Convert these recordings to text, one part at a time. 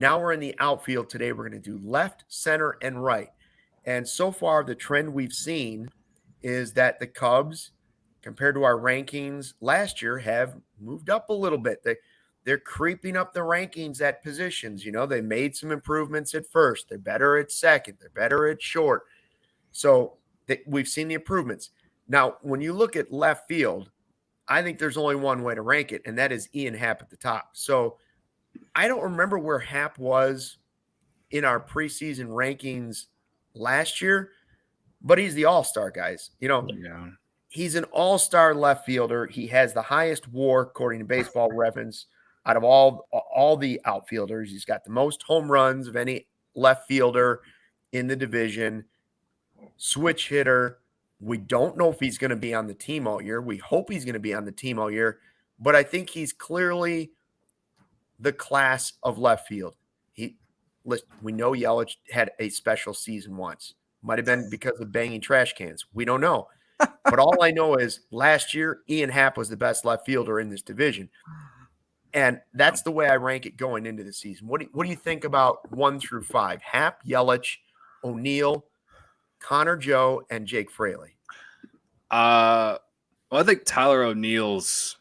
Now we're in the outfield today. We're going to do left, center, and right. And so far, the trend we've seen is that the Cubs, compared to our rankings last year, have moved up a little bit. They're creeping up the rankings at positions. You know, they made some improvements at first. They're better at second. They're better at short. So we've seen the improvements. Now, when you look at left field, I think there's only one way to rank it, and that is Ian Happ at the top. So I don't remember where Happ was in our preseason rankings last year, but he's the all-star, guys. You know, he's an all-star left fielder. He has the highest WAR, according to Baseball Reference, out of all the outfielders. He's got the most home runs of any left fielder in the division. Switch hitter. We don't know if he's going to be on the team all year. We hope he's going to be on the team all year, but I think he's clearly the class of left field. We know Yelich had a special season once. Might have been because of banging trash cans. We don't know. But all I know is last year, Ian Happ was the best left fielder in this division. And that's the way I rank it going into the season. What do you think about 1 through 5? Happ, Yelich, O'Neill, Connor Joe, and Jake Fraley. Well, I think Tyler O'Neill's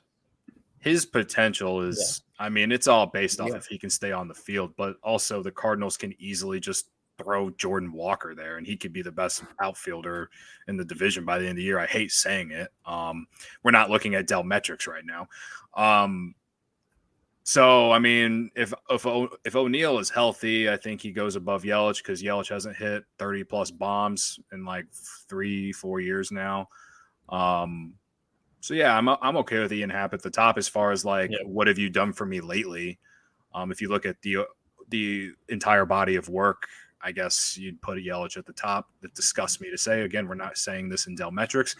his potential is, I mean, it's all based off if he can stay on the field, but also the Cardinals can easily just throw Jordan Walker there and he could be the best outfielder in the division by the end of the year. I hate saying it. We're not looking at Dell metrics right now. So, I mean, if O'Neill is healthy, I think he goes above Yelich because Yelich hasn't hit 30-plus bombs in like 3-4 years now. So, yeah, I'm okay with Ian Happ at the top as far as like what have you done for me lately? If you look at the entire body of work, I guess you'd put a Yelich at the top. That disgusts me to say. Again, we're not saying this in Dell metrics.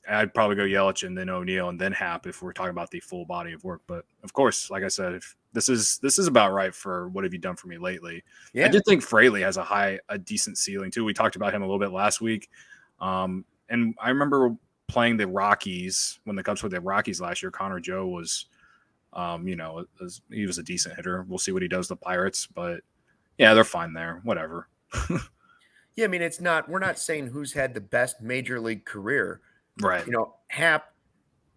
I'd probably go Yelich and then O'Neill and then Happ if we're talking about the full body of work. But of course, like I said, if this is about right for what have you done for me lately. Yeah. I do think Fraley has a decent ceiling too. We talked about him a little bit last week. And I remember playing the Rockies when the Cubs played the Rockies last year. Connor Joe was, he was a decent hitter. We'll see what he does with the Pirates, but yeah, they're fine there. Whatever. Yeah, I mean, we're not saying who's had the best major league career. Right. You know, Happ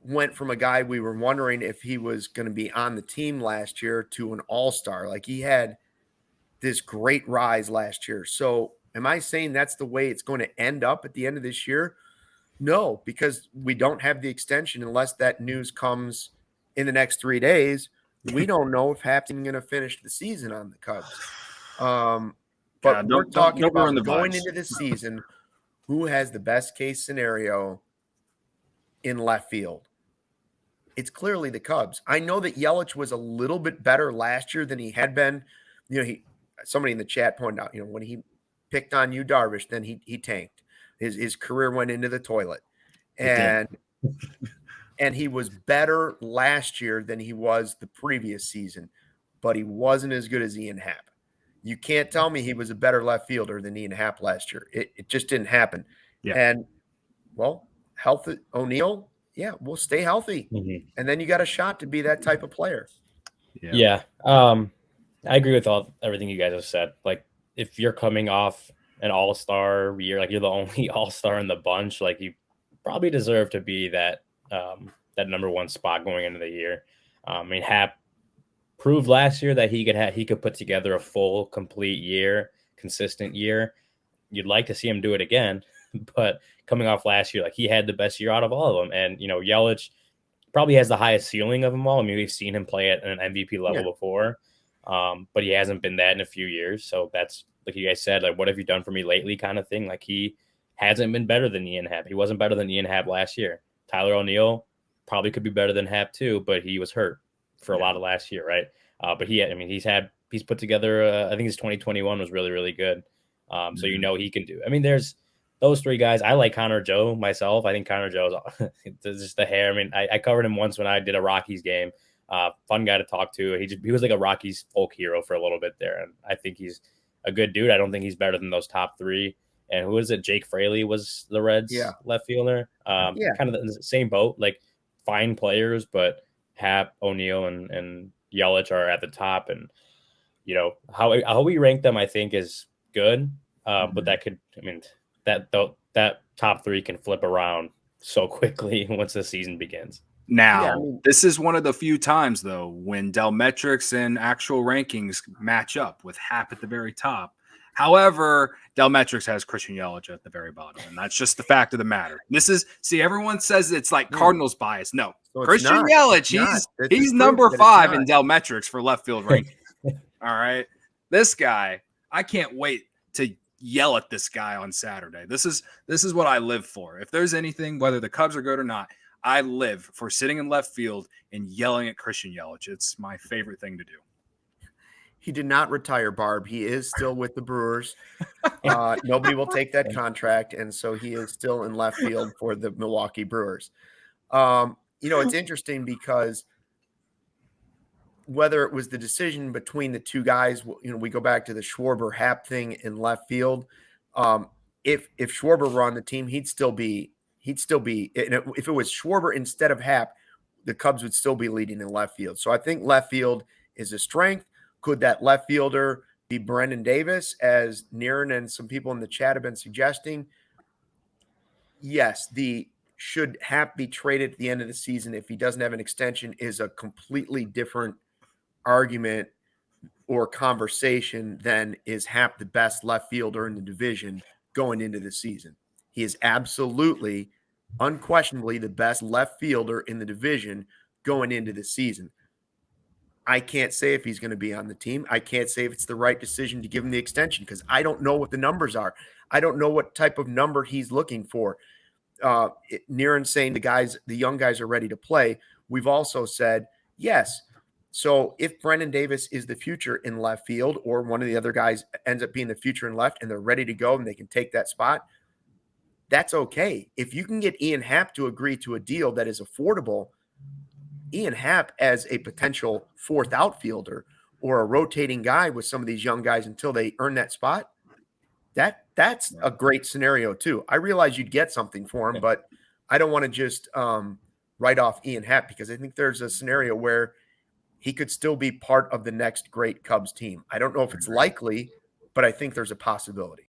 went from a guy we were wondering if he was going to be on the team last year to an all-star. Like he had this great rise last year. So am I saying that's the way it's going to end up at the end of this year? No, because we don't have the extension unless that news comes in the next 3 days. We don't know if Happ's even going to finish the season on the Cubs. But we're talking about going into this season, who has the best case scenario in left field. It's clearly the Cubs. I know that Yelich was a little bit better last year than he had been. You know, somebody in the chat pointed out, you know, when he picked on Yu Darvish, then he tanked. His career went into the toilet. And he was better last year than he was the previous season, but he wasn't as good as Ian Happ. You can't tell me he was a better left fielder than Ian Happ last year. It just didn't happen. Yeah. And, well, healthy O'Neill, we'll stay healthy. Mm-hmm. And then you got a shot to be that type of player. Yeah. I agree with everything you guys have said. Like, if you're coming off an all-star year, like you're the only all-star in the bunch, like you probably deserve to be that number one spot going into the year. I mean, Happ proved last year that he could put together a full, complete year, consistent year. You'd like to see him do it again, but coming off last year, like he had the best year out of all of them. And, you know, Yelich probably has the highest ceiling of them all. I mean, we've seen him play at an MVP level before, but he hasn't been that in a few years. So that's, like you guys said, like, what have you done for me lately kind of thing? Like, he hasn't been better than Ian Happ. He wasn't better than Ian Happ last year. Tyler O'Neill probably could be better than Happ too, but he was hurt for a lot of last year, right? But he's put together, I think his 2021 was really, really good. So you know he can do it. I mean, there's those three guys. I like Connor Joe myself. I think Connor Joe is just the hair. I mean, I covered him once when I did a Rockies game. Fun guy to talk to. He was like a Rockies folk hero for a little bit there, and I think he's a good dude. I don't think he's better than those top three. And who is it? Jake Fraley was the Reds left fielder. Kind of the same boat, like fine players, but Happ, O'Neill, and Yelich are at the top. And how we rank them, I think, is good. But that could, that top 3 can flip around so quickly once the season begins. Now, this is one of the few times, though, when Delmetrics and actual rankings match up with Happ at the very top. However, Delmetrics has Christian Yelich at the very bottom, and that's just the fact of the matter. Everyone says it's like Cardinals bias. No, so Christian Yelich, he's number 5 in Delmetrics for left field ranking. All right, this guy, I can't wait to yell at this guy on Saturday. This is what I live for. If there's anything, whether the Cubs are good or not, I live for sitting in left field and yelling at Christian Yelich. It's my favorite thing to do. He did not retire, Barb. He is still with the Brewers. Nobody will take that contract, and so he is still in left field for the Milwaukee Brewers. It's interesting because whether it was the decision between the two guys, we go back to the Schwarber-Happ thing in left field. If Schwarber were on the team, he'd still be. If it was Schwarber instead of Happ, the Cubs would still be leading in left field. So I think left field is a strength. Could that left fielder be Brendan Davis, as Niren and some people in the chat have been suggesting? Yes, should Happ be traded at the end of the season if he doesn't have an extension is a completely different argument or conversation than is Happ the best left fielder in the division going into the season. He is absolutely, unquestionably the best left fielder in the division going into the season. I can't say if he's going to be on the team. I can't say if it's the right decision to give him the extension because I don't know what the numbers are. I don't know what type of number he's looking for. Niren's saying the young guys are ready to play. We've also said, yes. So if Brendan Davis is the future in left field or one of the other guys ends up being the future in left and they're ready to go and they can take that spot, that's okay. If you can get Ian Happ to agree to a deal that is affordable, Ian Happ as a potential 4th outfielder or a rotating guy with some of these young guys until they earn that spot, that's a great scenario too. I realize you'd get something for him, but I don't want to just write off Ian Happ because I think there's a scenario where he could still be part of the next great Cubs team. I don't know if it's likely, but I think there's a possibility.